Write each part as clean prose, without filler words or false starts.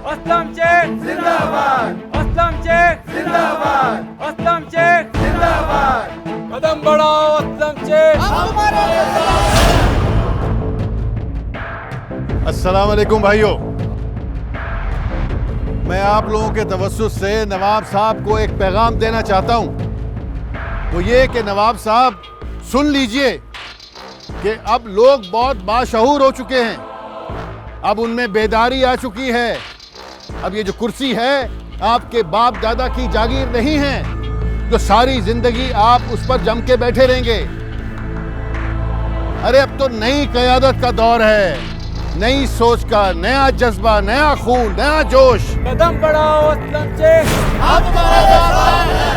असलम शेख जिंदाबाद, असलम शेख जिंदाबाद, असलम शेख जिंदाबाद। कदम बढ़ाओ असलम शेख। अस्सलाम वालेकुम भाइयों, मैं आप लोगों के तवज्जुह से नवाब साहब को एक पैगाम देना चाहता हूं। वो ये कि नवाब साहब सुन लीजिए कि अब लोग बहुत बाशऊर हो चुके हैं, अब उनमें बेदारी आ चुकी है। अब ये जो कुर्सी है आपके बाप दादा की जागीर नहीं है जो सारी जिंदगी आप उस पर जम के बैठे रहेंगे। अरे अब तो नई क़यादत का दौर है, नई सोच का, नया जज्बा, नया खून, नया जोश। कदम बढ़ाओ असलम शेख। हम तुम्हारे साथ हैं।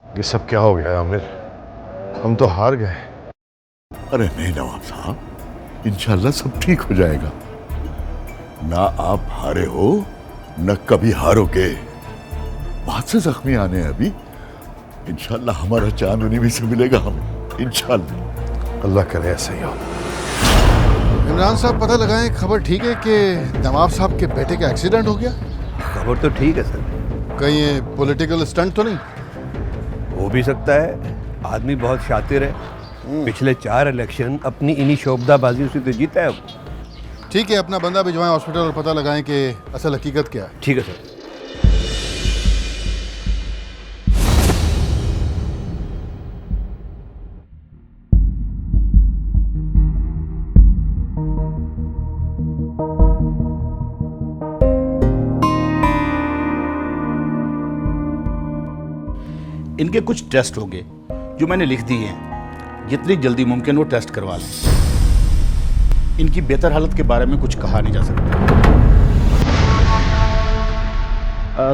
ये सब क्या हो गया आमिर? हम तो हार गए। अरे नहीं नवाब साहब, इंशाल्लाह सब ठीक हो जाएगा। ना आप हारे हो न कभी हारोगे। बहुत से जख्मी आने हैं अभी, इंशाल्लाह हमारा चांद उन्हीं में से मिलेगा हमें, इंशाल्लाह। अल्लाह करे ऐसा ही हो। इमरान साहब पता लगाएं, खबर ठीक है कि नवाब साहब के बेटे का एक्सीडेंट हो गया? खबर तो ठीक है सर। कहीं ये पॉलिटिकल स्टंट तो नहीं? हो भी सकता है, आदमी बहुत शातिर है। पिछले 4 इलेक्शन अपनी इन्हीं शोबदाबाजी से तो जीता है वो। ठीक है, अपना बंदा भिजवाएं हॉस्पिटल और पता लगाएं कि असल हकीकत क्या है। ठीक है सर। इनके कुछ टेस्ट होंगे जो मैंने लिख दिए हैं, जितनी जल्दी मुमकिन वो टेस्ट करवा लें। इनकी बेहतर हालत के बारे में कुछ कहा नहीं जा सकता।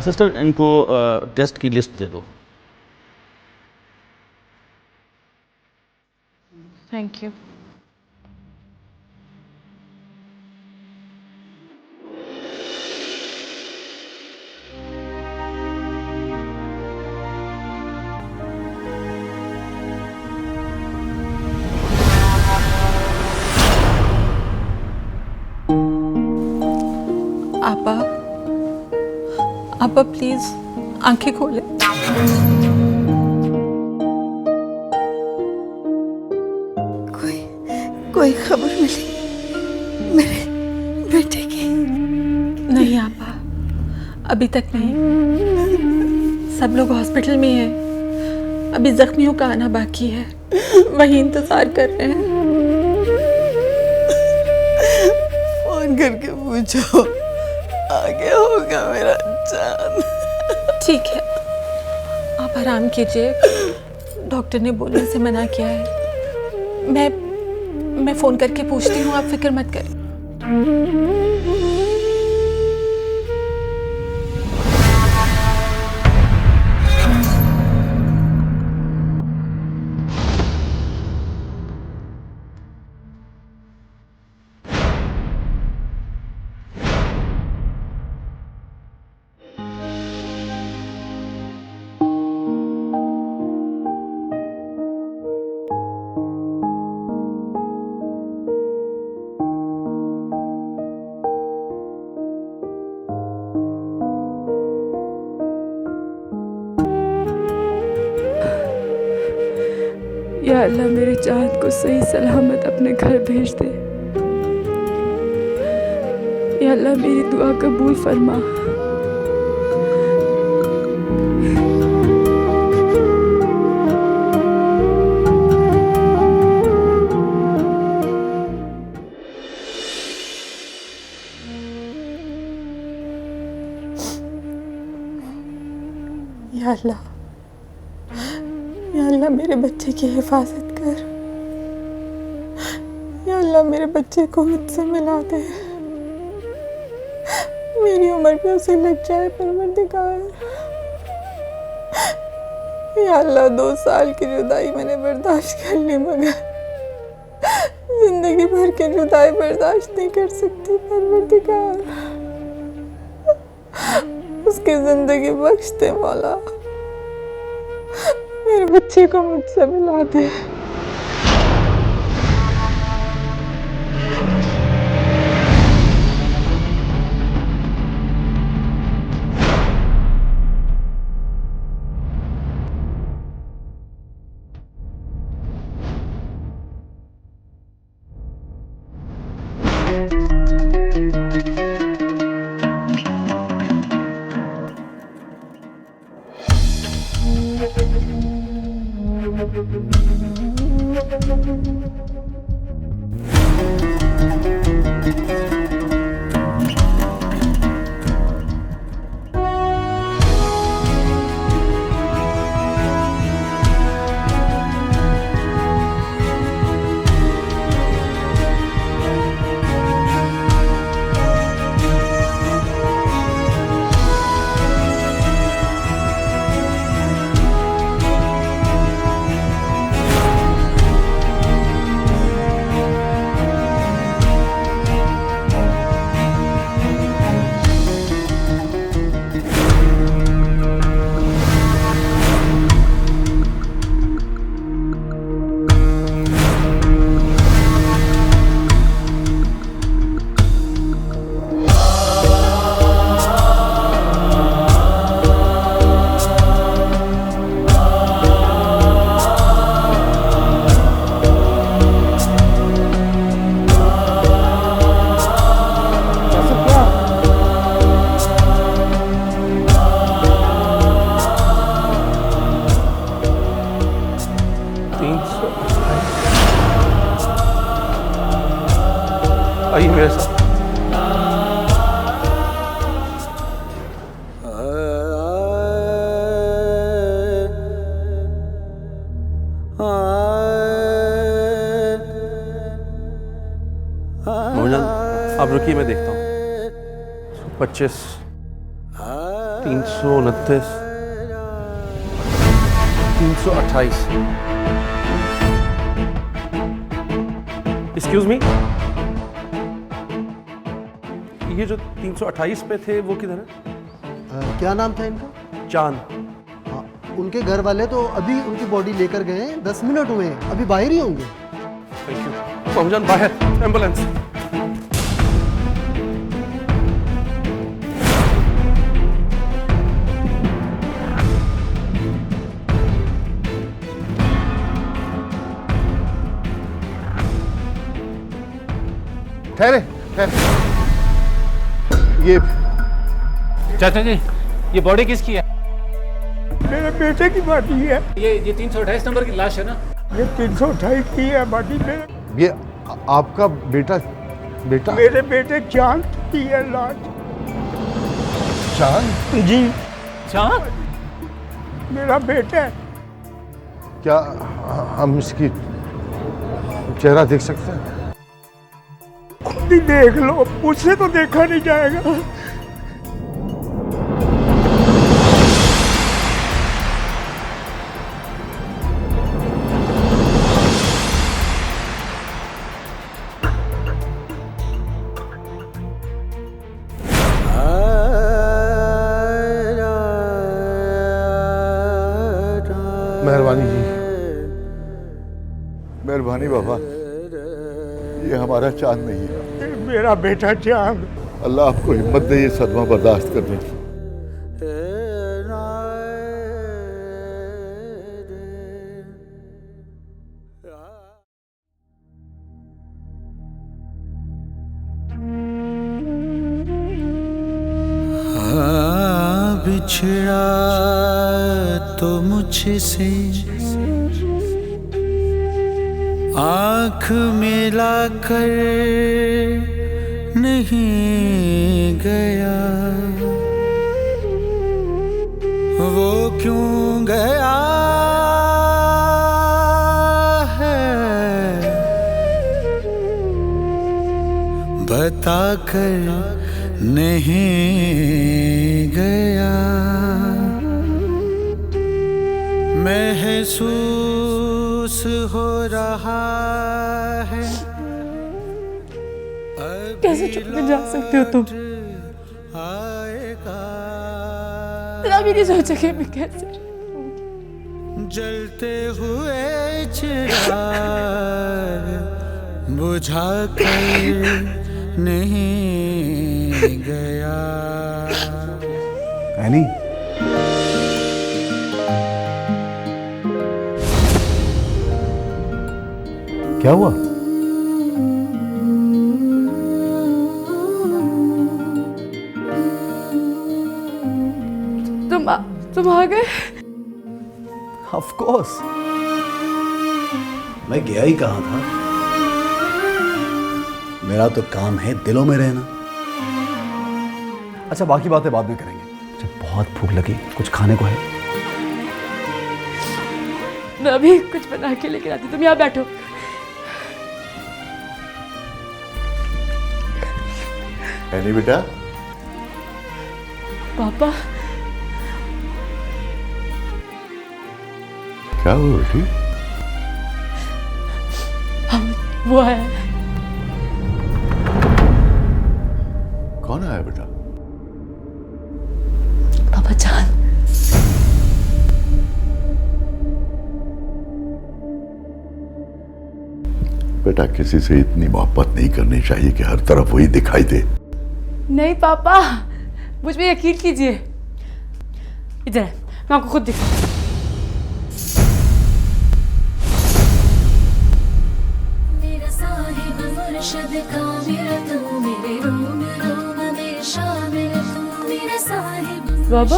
सिस्टर, इनको टेस्ट की लिस्ट दे दो। Thank you. आपा प्लीज आंखें खोले। कोई खबर मिली मेरे बेटे की? नहीं आपा, अभी तक नहीं। सब लोग हॉस्पिटल में हैं, अभी जख्मियों का आना बाकी है, वही इंतजार कर रहे हैं। फोन करके पूछो, आगे होगा मेरा जान। ठीक है, आप आराम कीजिए, डॉक्टर ने बोलने से मना किया है। मैं फोन करके पूछती हूँ, आप फिक्र मत करें। या अल्लाह मेरे चाहत को सही सलामत अपने घर भेज दे। या अल्लाह मेरी दुआ कबूल फरमा। या अल्लाह मेरे बच्चे की हिफाजत कर। या अल्लाह मेरे बच्चे को मुझसे मिला दे, मेरी उम्र पे उसे लग जाए परवरदिगार। या अल्लाह 2 साल की जुदाई मैंने बर्दाश्त कर ली, मगर जिंदगी भर की जुदाई बर्दाश्त नहीं कर सकती। परवरदिगार उसकी जिंदगी बख्श दे मौला, मेरे बच्चे को मुझसे मिला दे। आइए मेरे साथ। मोहनलाल आप रुकिए, मैं देखता हूँ। 25, 329, 328। एक्सक्यूज मी, ये जो 328 पे थे वो किधर है? क्या नाम था इनका? चांद। हाँ, उनके घर वाले तो अभी उनकी बॉडी लेकर गए हैं, 10 मिनट हुए हैं, अभी बाहर ही होंगे। Thank you. मोहनजान बाहर, एम्बुलेंस। ठहरे ठहरे, ये चाचा जी, ये बॉडी किसकी है? मेरे बेटे की बॉडी है। ये 328 नंबर की लाश है ना? ये 328 की है बॉडी। मेरे ये आपका बेटा बेटा मेरे बेटे चांद की है लाश। चांद? जी चांद? मेरा बेटा है। क्या हम इसकी चेहरा देख सकते हैं? खुद ही देख लो, मुझसे तो देखा नहीं जाएगा। मेहरबानी जी, मेहरबानी बाबा, ये हमारा चांद नहीं है। मेरा बेटा चांद। अल्लाह आपको हिम्मत दे ये सदमा बर्दाश्त करने की। बिछड़ा तो मुझसे आँख मिला कर नहीं गया, वो क्यों गया है बता कर नहीं गया। महसूस हो रहा है। कैसे चुप के जा सकते हो तुम? कभी नहीं सोचा कि मैं कैसे जलते हुए चिराग बुझा कर नहीं गया। एनी, क्या हुआ? तुम आ गए? ऑफ कोर्स, मैं गया ही कहाँ था। मेरा तो काम है दिलों में रहना। अच्छा, बाकी बातें बाद में करेंगे। मुझे बहुत भूख लगी, कुछ खाने को है? मैं अभी कुछ बना के लेकर आती, तुम यहाँ बैठो। एनी बेटा, पापा, क्या हुआ बेटी? वो है। कौन आया बेटा? पापा जान। बेटा, किसी से इतनी मोहब्बत नहीं करनी चाहिए कि हर तरफ वही दिखाई दे। नहीं पापा, मुझ पे यकीन कीजिए। इधर है, मैं आपको खुद दिखा। बाबा,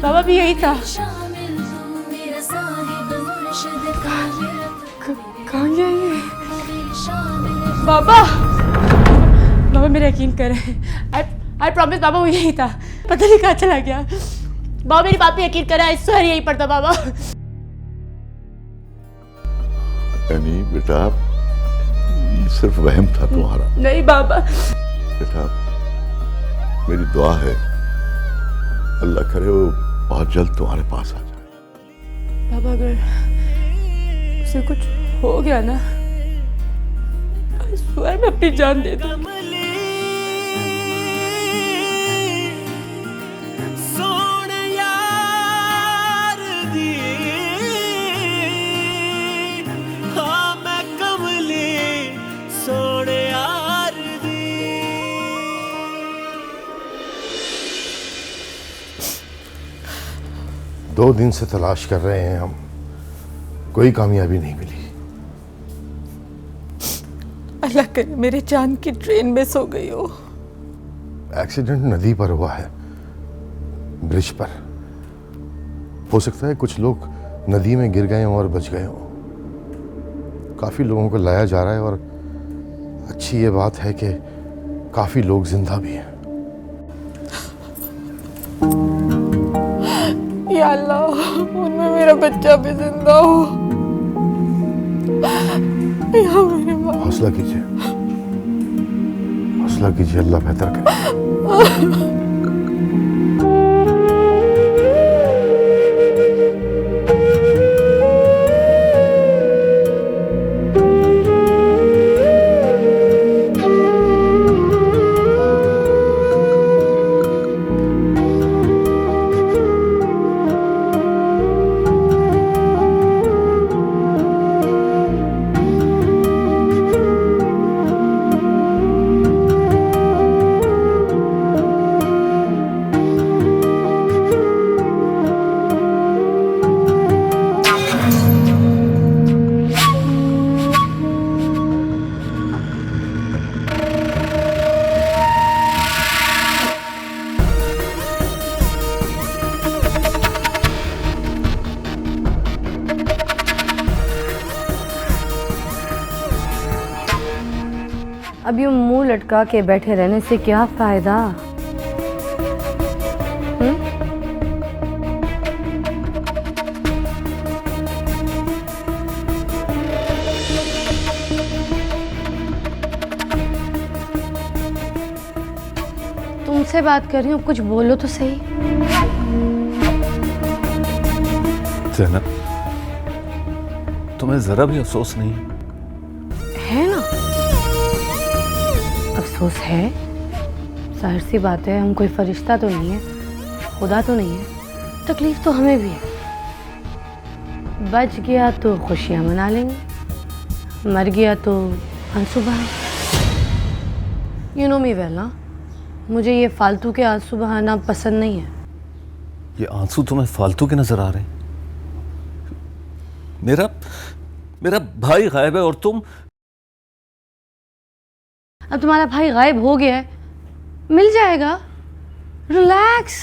बाबा भी यही था। कहाँ गया ये? बाबा, बाबा मेरा यकीन करें। आई प्रॉमिस बाबा वो यही था। पता नहीं कहाँ चला गया। बाबा मेरी बात पे यकीन करें, आई स्वेयर यही पड़ता बाबा। यानी बेटा, ये सिर्फ वहम था तुम्हारा। नहीं बाबा। बेटा, मेरी दुआ है अल्लाह करे वो बहुत जल्द तुम्हारे पास आ जाए। बाबा अगर उसे कुछ हो गया ना, आई स्वेयर मैं अपनी जान दे दूंगी। दो दिन से तलाश कर रहे हैं हम, कोई कामयाबी नहीं मिली। अल्लाह करे मेरे जान की ट्रेन मिस हो गई हो। एक्सीडेंट नदी पर हुआ है, ब्रिज पर। हो सकता है कुछ लोग नदी में गिर गए हों और बच गए हों। काफी लोगों को लाया जा रहा है और अच्छी ये बात है कि काफी लोग जिंदा भी हैं। या अल्लाह, उनमें मेरा बच्चा भी जिंदा हो। या मेरे माँ। हौसला कीजिए, हौसला कीजिए, अल्लाह बेहतर करे। अब यूं मुंह लटका के बैठे रहने से क्या फायदा? तुमसे बात कर रही हूँ, कुछ बोलो तो सही। जैनब, तुम्हें जरा भी अफसोस नहीं? है ना, अफसोस है। जाहिर सी बात है, हम कोई फरिश्ता तो नहीं है, खुदा तो नहीं है, तकलीफ तो हमें भी है। बच गया तो खुशियां मना लेंगे, मर गया तो आंसू बहाएं। यू नो मी वेल ना, मुझे ये फालतू के आंसू बहाना पसंद नहीं है। ये आंसू तुम्हें फालतू के नजर आ रहे हैं? मेरा भाई गायब है और तुम। अब तुम्हारा भाई गायब हो गया है, मिल जाएगा, रिलैक्स।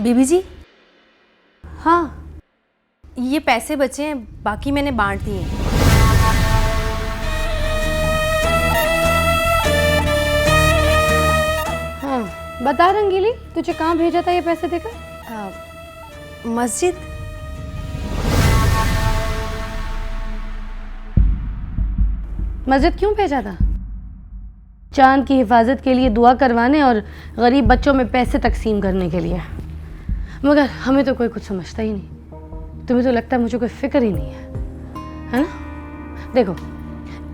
बीबी जी, हाँ, ये पैसे बचे हैं, बाकी मैंने बांट दिए हैं। हाँ, बता रंगीली, तुझे कहाँ भेजा था ये पैसे देकर? मस्जिद। मस्जिद क्यों भेजा था? चांद की हिफाजत के लिए, दुआ करवाने और गरीब बच्चों में पैसे तकसीम करने के लिए। मगर हमें तो कोई कुछ समझता ही नहीं। तुम्हें तो लगता है मुझे कोई फिक्र ही नहीं है ना? देखो,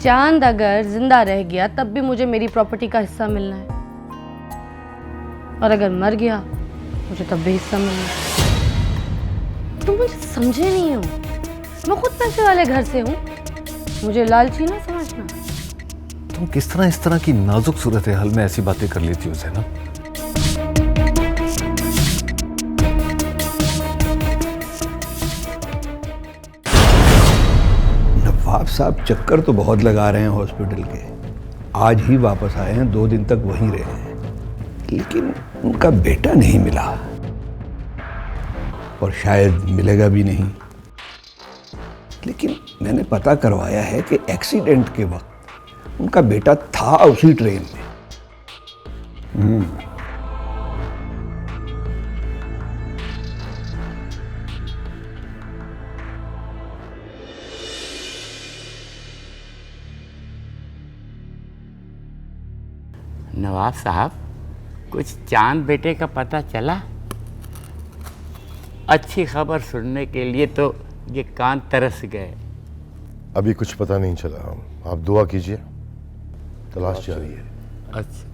चांद अगर जिंदा रह गया तब भी मुझे मेरी प्रॉपर्टी का हिस्सा मिलना है, और अगर मर गया मुझे तब भी हिस्सा मिलना है। तुम मुझे समझे नहीं हो, मैं खुद पैसे वाले घर से हूँ, मुझे लालची ना समझना। तुम किस तरह इस तरह की नाजुक सूरत हाल में ऐसी बातें कर लेती हो जैनब? नवाब साहब चक्कर तो बहुत लगा रहे हैं हॉस्पिटल के। आज ही वापस आए हैं, 2 दिन तक वहीं रहे हैं, लेकिन उनका बेटा नहीं मिला और शायद मिलेगा भी नहीं। लेकिन मैंने पता करवाया है कि एक्सीडेंट के वक्त उनका बेटा था उसी ट्रेन में। नवाब साहब, कुछ चांद बेटे का पता चला? अच्छी खबर सुनने के लिए तो ये कान तरस गए। अभी कुछ पता नहीं चला, आप दुआ कीजिए, तलाश जारी है। अच्छा,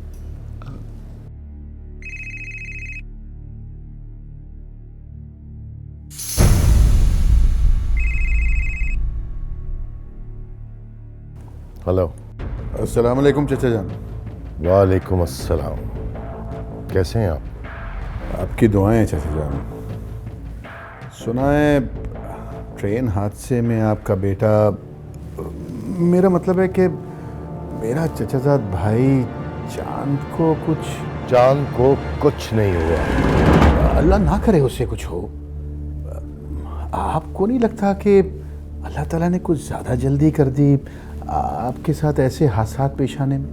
हेलो। अस्सलाम वालेकुम चचा जान। वालेकुम अस्सलाम। कैसे हैं आप? आपकी दुआएं हैं चचा जान। सुना है ट्रेन हादसे में आपका बेटा, मेरा मतलब है कि मेरा चचाजाद भाई चांद को कुछ नहीं हुआ। अल्लाह ना करे उससे कुछ हो। आपको नहीं लगता कि अल्लाह ताला ने कुछ ज़्यादा जल्दी कर दी आपके साथ ऐसे हादसा पेश आने में?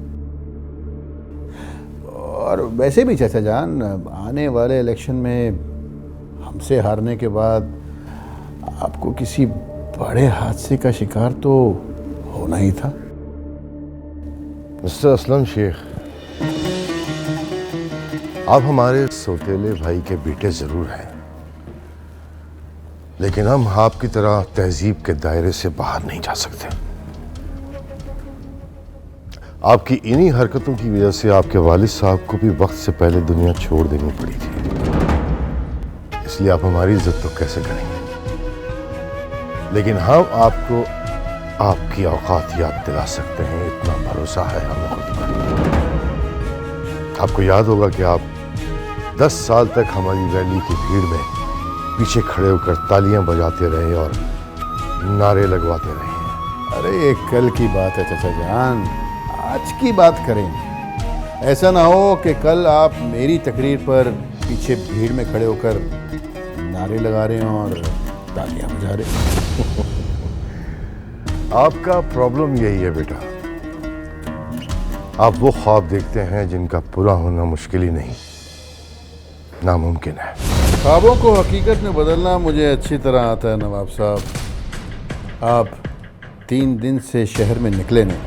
और वैसे भी चाचा जान, आने वाले इलेक्शन में हमसे हारने के बाद आपको किसी बड़े हादसे का शिकार तो होना ही था। मिस्टर असलम शेख, आप हमारे सौतेले भाई के बेटे जरूर हैं, लेकिन हम आपकी तरह तहजीब के दायरे से बाहर नहीं जा सकते। आपकी इन्हीं हरकतों की वजह से आपके वालिद साहब को भी वक्त से पहले दुनिया छोड़ देनी पड़ी थी, इसलिए आप हमारी इज्जत तो कैसे करेंगे, लेकिन हम आपको आपकी औकात याद दिला सकते हैं, इतना भरोसा है हमें खुद पर। आपको याद होगा कि आप 10 साल तक हमारी रैली की भीड़ में पीछे खड़े होकर तालियां बजाते रहे और नारे लगवाते रहे। अरे ये कल की बात है चचा जान, आज की बात करें। ऐसा ना हो कि कल आप मेरी तकरीर पर पीछे भीड़ में खड़े होकर नारे लगा रहे हैं और तालियां बजा रहे हैं। आपका प्रॉब्लम यही है बेटा, आप वो ख्वाब देखते हैं जिनका पूरा होना मुश्किल ही नहीं, नामुमकिन है। ख्वाबों को हकीकत में बदलना मुझे अच्छी तरह आता है नवाब साहब। आप 3 दिन से शहर में निकले नहीं,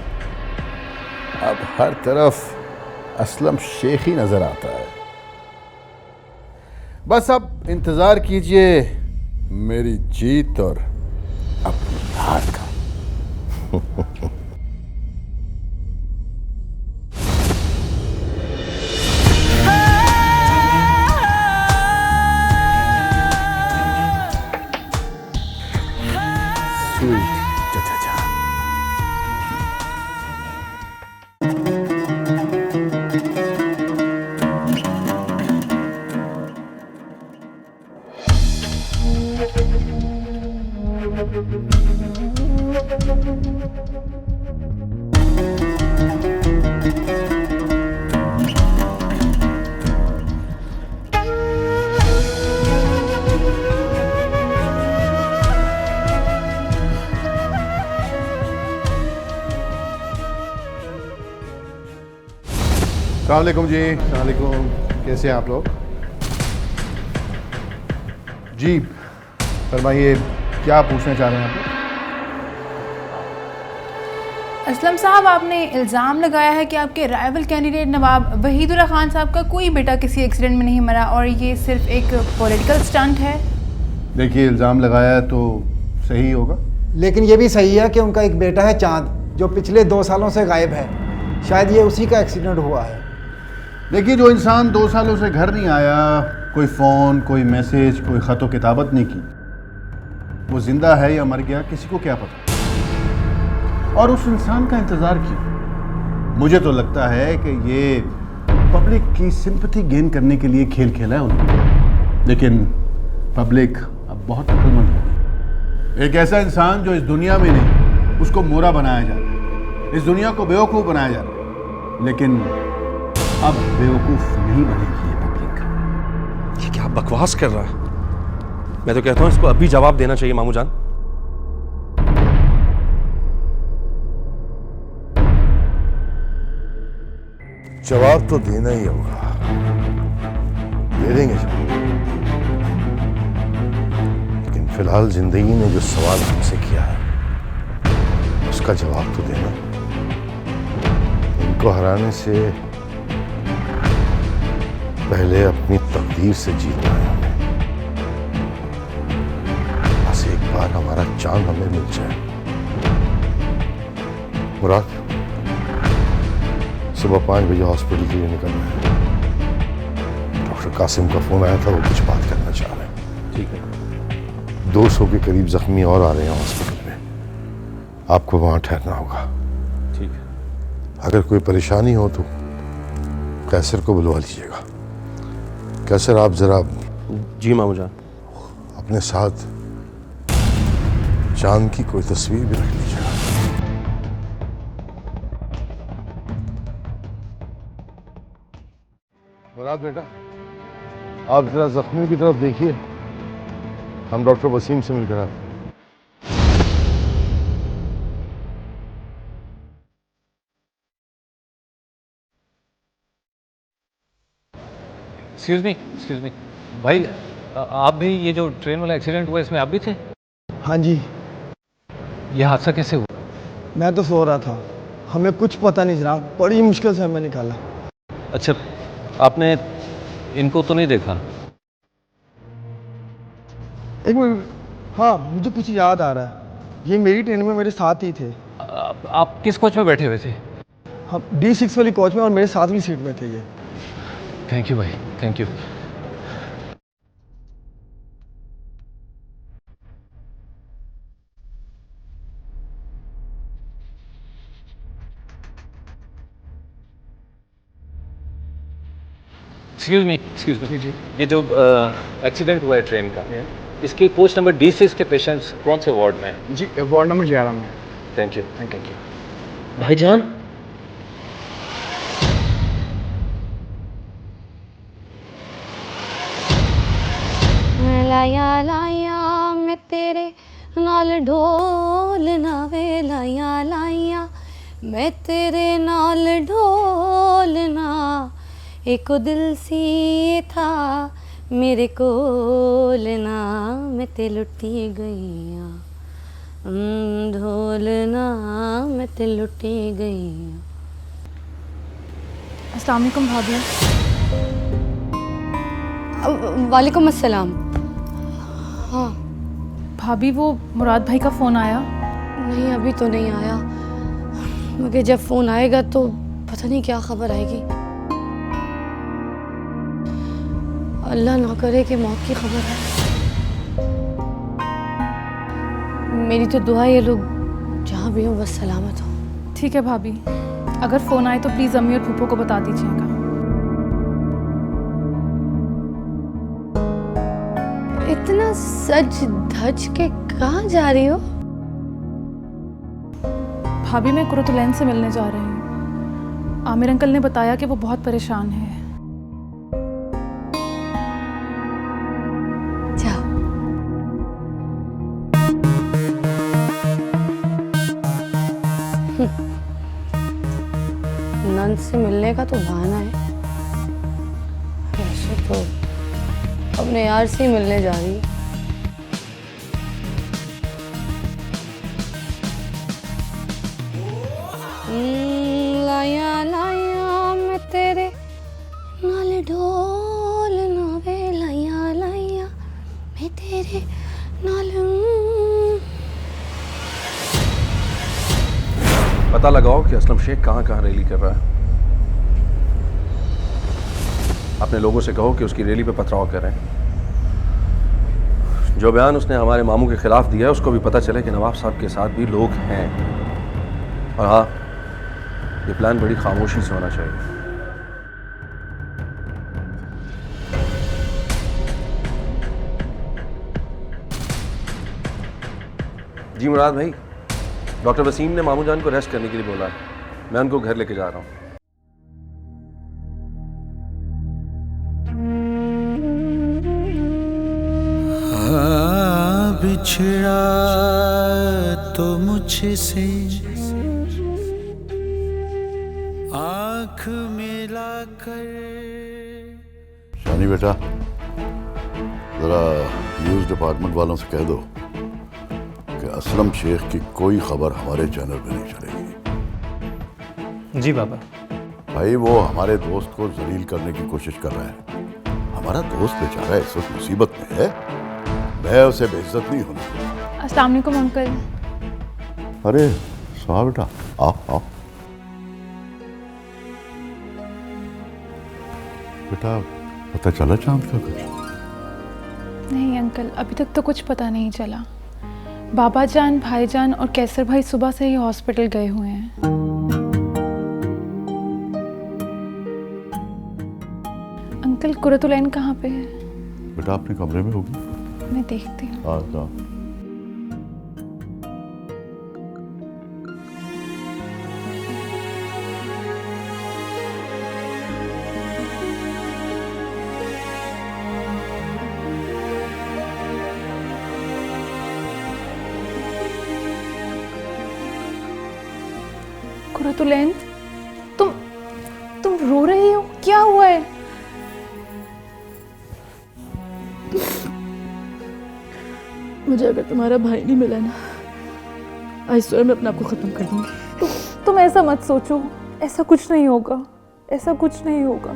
अब हर तरफ असलम शेख ही नजर आता है। बस अब इंतजार कीजिए मेरी जीत और अपनी हार का। अस्सलामुअलैकुम जी। अस्सलामुअलैकुम, कैसे हैं आप लोग? जी फरमाइए, क्या पूछना चाह रहे हैं आप? असलम साहब, आपने इल्ज़ाम लगाया है कि आपके राइवल कैंडिडेट नवाब वहीदुल्लाह खान साहब का कोई बेटा किसी एक्सीडेंट में नहीं मरा और ये सिर्फ एक पॉलिटिकल स्टंट है। देखिए, इल्ज़ाम लगाया है तो सही होगा, लेकिन ये भी सही है कि उनका एक बेटा है चांद, जो पिछले 2 सालों से गायब है। शायद ये उसी का एक्सीडेंट हुआ है। देखिए, जो इंसान 2 सालों से घर नहीं आया, कोई फ़ोन, कोई मैसेज, कोई ख़त व किताबत नहीं की, वो ज़िंदा है या मर गया किसी को क्या पता। और उस इंसान का इंतज़ार क्यों? मुझे तो लगता है कि ये पब्लिक की सिंपैथी गेन करने के लिए खेल खेला है उन्होंने। लेकिन पब्लिक अब बहुत अक्लमंद हो गई। एक ऐसा इंसान जो इस दुनिया में नहीं, उसको मोरा बनाया जा रहा है, इस दुनिया को बेवकूफ़ बनाया जा रहा है। लेकिन अब बेवकूफ़ नहीं बनेगी ये पब्लिक। ये क्या बकवास कर रहा है? मैं तो कहता हूँ इसको अभी जवाब देना चाहिए मामू जान। जवाब तो देना ही होगा, दे देंगे जवाब। लेकिन फिलहाल जिंदगी ने जो सवाल हमसे किया है उसका जवाब तो देना। इनको हराने से पहले अपनी तकदीर से जीतना है हमें। बस एक बार हमारा चांद हमें मिल जाए। मुराद, सुबह 5 बजे हॉस्पिटल के लिए निकलना है। डॉक्टर कासिम का फोन आया था, वो कुछ बात करना चाह रहे हैं। ठीक है। 200 के करीब जख्मी और आ रहे हैं हॉस्पिटल में, आपको वहां ठहरना होगा। ठीक है। अगर कोई परेशानी हो तो कैसर को बुलवा लीजिएगा। कैसर, आप जरा। जी मामू जान। अपने साथ चांद की कोई तस्वीर भी रख लीजिएगा। मुराद बेटा, आप जरा जख्मी की तरफ देखिए, हम डॉक्टर वसीम से मिलकर आते हैं। एक्सक्यूज मी भाई, आप भी, ये जो ट्रेन वाला एक्सीडेंट हुआ इसमें आप भी थे? हाँ जी। ये हादसा कैसे हुआ? मैं तो सो रहा था, हमें कुछ पता नहीं जनाब, बड़ी मुश्किल से हमें निकाला। अच्छा, आपने इनको तो नहीं देखा? एक मिनट, हाँ मुझे कुछ याद आ रहा है, ये मेरी ट्रेन में मेरे साथ ही थे। आप किस कोच में बैठे हुए थे? हम D6 वाली कोच में और मेरे साथ भी सीट में थे ये। थैंक यू भाई, थैंक यू। एक्सक्यूज मी, ये जो एक्सीडेंट हुआ है ट्रेन का, इसकी पोस्ट नंबर D6 के पेशेंट्स कौन से वार्ड में है? जी, वार्ड नंबर 11 में। Thank you, thank you. भाईजान, लाया लाया मैं तेरे नाल ढोलना वे, लाया लाया मैं तेरे नाल ढोलना, एको दिल सी था मेरे कोलना, मैं ते लुटी गईया ढोलना, मैं ते लुटी गईया। अस्सलाम वालेकुम भाभी। वालेकुम अस्सलाम। हाँ भाभी वो मुराद भाई का फ़ोन आया? नहीं अभी तो नहीं आया, मगर जब फ़ोन आएगा तो पता नहीं क्या खबर आएगी। अल्लाह ना करे कि मौत की खबर है। मेरी तो दुआ ये लोग जहाँ भी हो बस सलामत हो। ठीक है भाभी, अगर फ़ोन आए तो प्लीज़ अम्मी और फूफो को बता दीजिएगा। इतना सज धज के कहाँ जा रही हो? भाभी मैं कुरतुलैन से मिलने जा रही हूँ। आमिर अंकल ने बताया कि वो बहुत परेशान है। जाओ। नंद से मिलने का तो बहाना है, वैसे तो अपने यार से ही मिलने जा रही है। लाया लाया मैं तेरे नाल ढोल नवे, लाया लाया मैं तेरे नाल। पता लगाओ कि असलम शेख कहाँ कहाँ रैली कर रहा है। अपने लोगों से कहो कि उसकी रैली पे पथराव करें। जो बयान उसने हमारे मामू के खिलाफ दिया है उसको भी पता चले कि नवाब साहब के साथ भी लोग हैं। और हाँ, ये प्लान बड़ी खामोशी से होना चाहिए। जी मुराद भाई, डॉक्टर वसीम ने मामू जान को रेस्ट करने के लिए बोला है। मैं उनको घर लेके जा रहा हूँ। बिछड़ा तो मुझसे आँख मिला कर। शानी बेटा, जरा न्यूज़ डिपार्टमेंट वालों से कह दो कि असलम शेख की कोई खबर हमारे चैनल पे नहीं चलेगी। जी बाबा। भाई वो हमारे दोस्त को जलील करने की कोशिश कर रहा है। हमारा दोस्त बेचारा इस वक्त मुसीबत में है, मैं उसे बेइज्जत नहीं होने दूंगा। अस्सलाम वालेकुम अंकल। अरे सुहा बेटा, आओ आओ। बेटा पता चला चांद का कुछ? नहीं अंकल, अभी तक तो कुछ पता नहीं चला। बाबा जान, भाईजान और कैसर भाई सुबह से ही हॉस्पिटल गए हुए हैं। अंकल कुरतुलैन कहाँ पे है? बेटा अपने कमरे में होगी। मैं देखती हूँ। हाँ। कुरतुलैन, तुम रो रही हो? क्या हुआ है? मुझे अगर तुम्हारा भाई नहीं मिला ना, आज स्वयं मैं अपने आप को खत्म कर दूंगी। तुम ऐसा मत सोचो, ऐसा कुछ नहीं होगा, ऐसा कुछ नहीं होगा।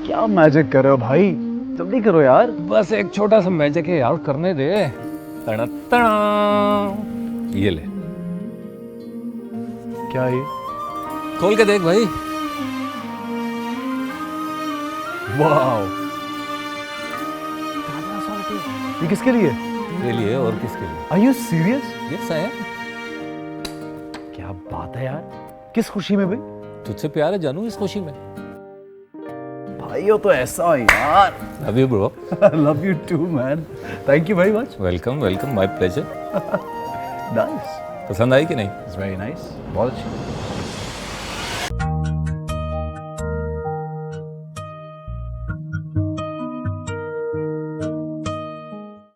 क्या मैजिक कर रहे हो भाई, जल्दी करो यार। बस एक छोटा सा मैजिक है यार, करने दे। तना तना। ये ले। क्या ये? खोल के देख भाई। वाह, ये किसके लिए? तेरे लिए और किसके लिए? Are you serious? Yes, I am. क्या बात है यार, किस खुशी में भाई? तुझसे प्यार है जानू, इस खुशी में। भाई हो तो ऐसा यार। Love you bro. Love you too man. Thank you very much. Welcome, welcome. My pleasure. Nice. पसंद आई कि नहीं? इट्स वेरी नाइस, बहुत अच्छी।